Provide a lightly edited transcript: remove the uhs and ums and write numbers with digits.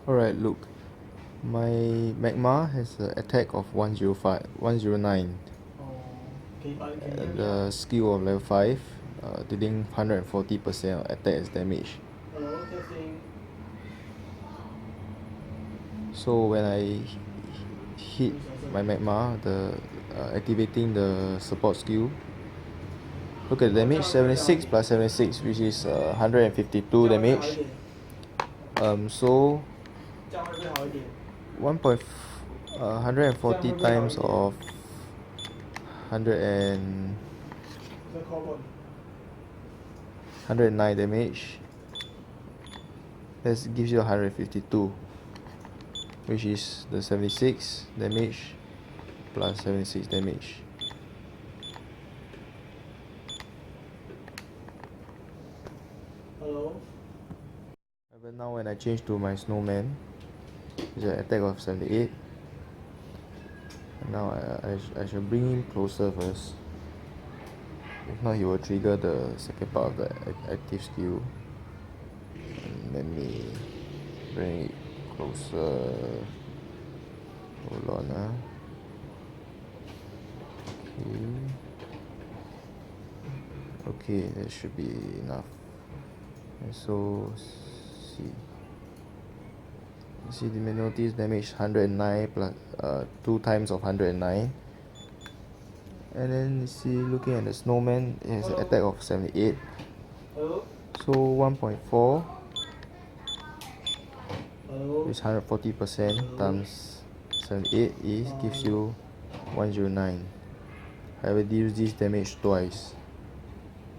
Alright, look. My magma has an attack of 109, 可以发给你 the skill of level 5, dealing 140% of attack as damage. Hello, testing. So when I hit my magma, activating the support skill, look at the damage, 76 plus 76, which is 152 damage. So 这样会不会好一点？ 140 times of 109 damage. That gives you 152, which is the 76 damage plus 76 damage. Hello. But now when I change to my snowman, it's an attack of 78. And now I shall bring him closer first. If not, he will trigger the second part of the active skill. And let me bring it closer. Hold on. Okay, that should be enough. And so, see the notice damage 109 plus 2 times of 109. And then you see, looking at the snowman, it has an attack of 78. Hello. So 1.4 Hello. is 140% times 78 gives you 109. I will use this damage twice.